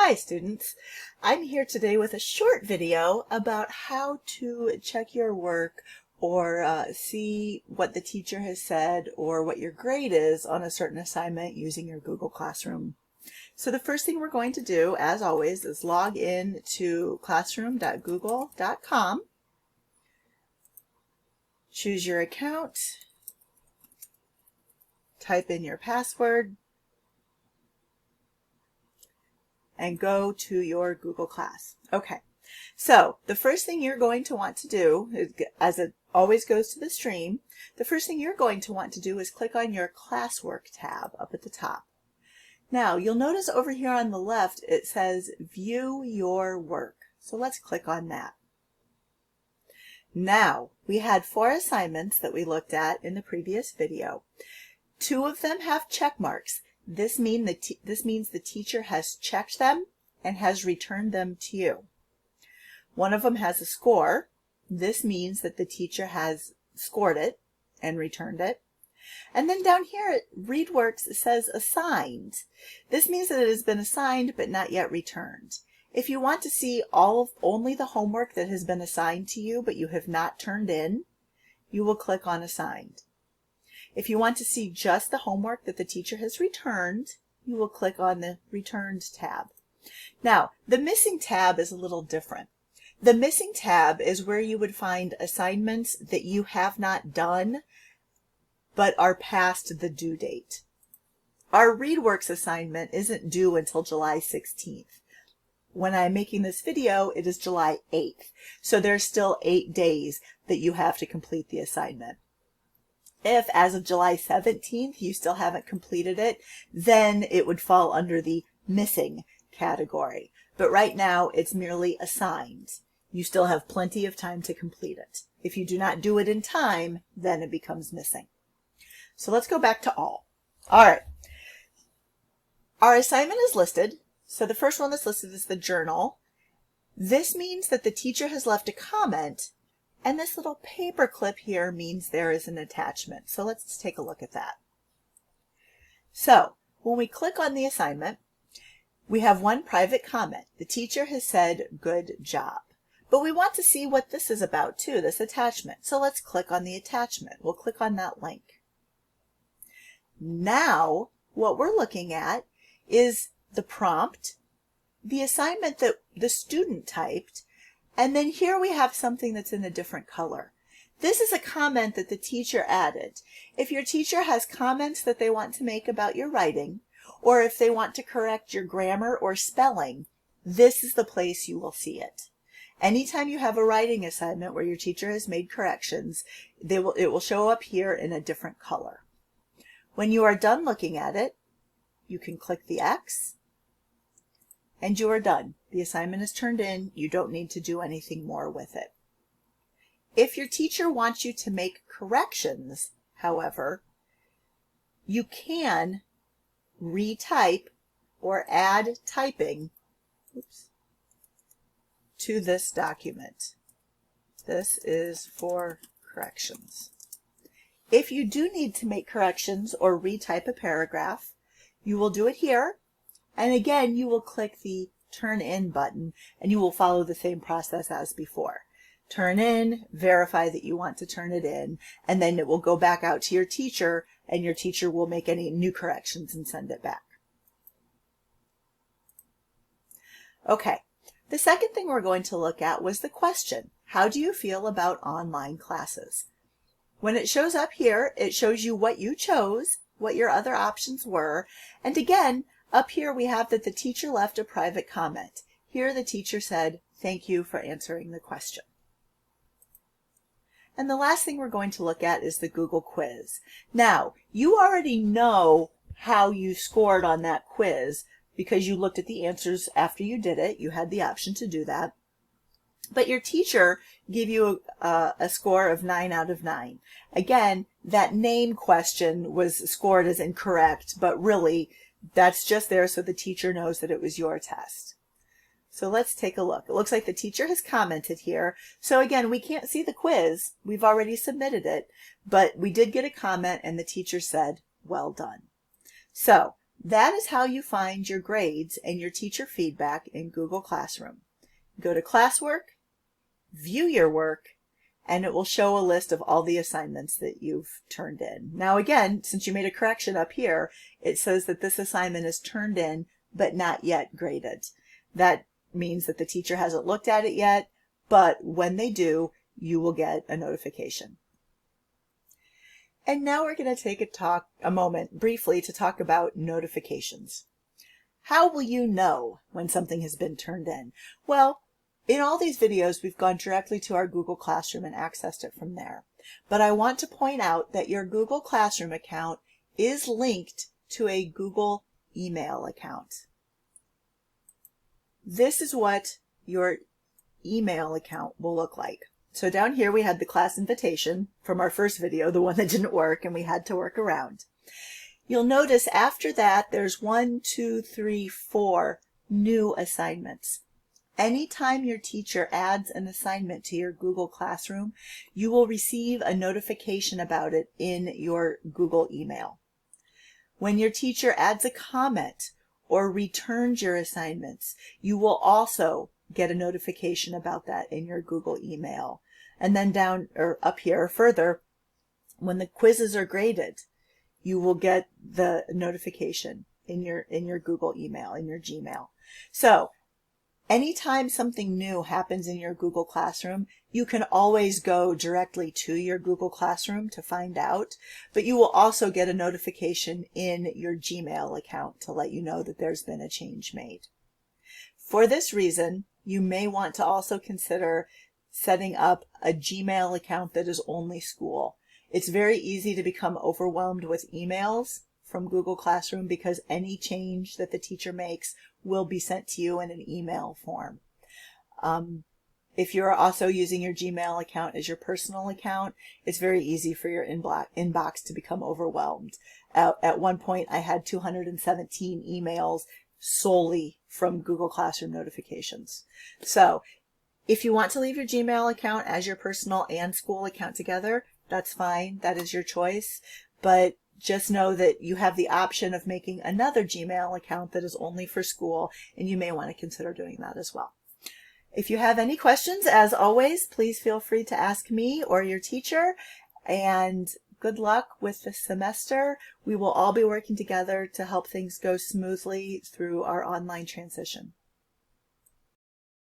Hi students, I'm here today with a short video about how to check your work or see what the teacher has said or what your grade is on a certain assignment using your Google Classroom. So the first thing we're going to do, as always, is log in to classroom.google.com, choose your account, type in your password, and go to your Google Class. Okay, so the first thing you're going to want to do, as it always goes to the stream, the first thing you're going to want to do is click on your Classwork tab up at the top. Now, you'll notice over here on the left it says View Your Work. So let's click on that. Now, we had 4 assignments that we looked at in the previous video. 2 of them have check marks. This means the teacher has checked them and has returned them to you. 1 of them has a score. This means that the teacher has scored it and returned it. And then down here at ReadWorks it says assigned. This means that it has been assigned but not yet returned. If you want to see only the homework that has been assigned to you but you have not turned in, you will click on assigned. If you want to see just the homework that the teacher has returned, you will click on the Returned tab. Now, the Missing tab is a little different. The Missing tab is where you would find assignments that you have not done but are past the due date. Our ReadWorks assignment isn't due until July 16th. When I'm making this video, it is July 8th. So there's still 8 days that you have to complete the assignment. If, as of July 17th, you still haven't completed it, then it would fall under the missing category. But right now, it's merely assigned. You still have plenty of time to complete it. If you do not do it in time, then it becomes missing. So let's go back to all. All right. Our assignment is listed. So the first one that's listed is the journal. This means that the teacher has left a comment. And this little paper clip here means there is an attachment. So let's take a look at that. So when we click on the assignment, we have one private comment. The teacher has said, "Good job." But we want to see what this is about too, this attachment. So let's click on the attachment. We'll click on that link. Now, what we're looking at is the prompt, the assignment that the student typed, and then here we have something that's in a different color. This is a comment that the teacher added. If your teacher has comments that they want to make about your writing, or if they want to correct your grammar or spelling, this is the place you will see it. Anytime you have a writing assignment where your teacher has made corrections, it will show up here in a different color. When you are done looking at it, you can click the X, and you are done. The assignment is turned in. You don't need to do anything more with it. If your teacher wants you to make corrections, however, you can retype or add typing to this document. This is for corrections. If you do need to make corrections or retype a paragraph, you will do it here. And again, you will click the Turn In button and you will follow the same process as before. Turn in, verify that you want to turn it in, and then it will go back out to your teacher and your teacher will make any new corrections and send it back. Okay, the second thing we're going to look at was the question. How do you feel about online classes? When it shows up here, it shows you what you chose, what your other options were, and again, up here we have that the teacher left a private comment. Here the teacher said, "Thank you for answering the question." And the last thing we're going to look at is the Google quiz. Now, you already know how you scored on that quiz because you looked at the answers after you did it. You had the option to do that. But your teacher gave you a score of 9 out of 9. Again, that name question was scored as incorrect, but really that's just there so the teacher knows that it was your test. So let's take a look. It looks like the teacher has commented here. So again, we can't see the quiz. We've already submitted it, but we did get a comment and the teacher said, "Well done." So That is how you find your grades and your teacher feedback in Google Classroom. Go to Classwork, view your work, and it will show a list of all the assignments that you've turned in. Now again, since you made a correction up here, it says that this assignment is turned in but not yet graded. That means that the teacher hasn't looked at it yet, but when they do, you will get a notification. And now we're going to take a moment briefly to talk about notifications. How will you know when something has been turned in? Well, in all these videos, we've gone directly to our Google Classroom and accessed it from there. But I want to point out that your Google Classroom account is linked to a Google email account. This is what your email account will look like. So down here we had the class invitation from our first video, the one that didn't work and we had to work around. You'll notice after that there's 1, 2, 3, 4 new assignments. Anytime your teacher adds an assignment to your Google Classroom, you will receive a notification about it in your Google email. When your teacher adds a comment or returns your assignments, you will also get a notification about that in your Google email. And then down or up here further, when the quizzes are graded, you will get the notification in your Google email, in your Gmail. So anytime something new happens in your Google Classroom, you can always go directly to your Google Classroom to find out, but you will also get a notification in your Gmail account to let you know that there's been a change made. For this reason, you may want to also consider setting up a Gmail account that is only school. It's very easy to become overwhelmed with emails from Google Classroom because any change that the teacher makes will be sent to you in an email form. If you're also using your Gmail account as your personal account, it's very easy for your inbox to become overwhelmed. At one point, I had 217 emails solely from Google Classroom notifications. So if you want to leave your Gmail account as your personal and school account together, that's fine. That is your choice. But just know that you have the option of making another Gmail account that is only for school, and you may want to consider doing that as well. If you have any questions, as always, please feel free to ask me or your teacher, and good luck with the semester. We will all be working together to help things go smoothly through our online transition.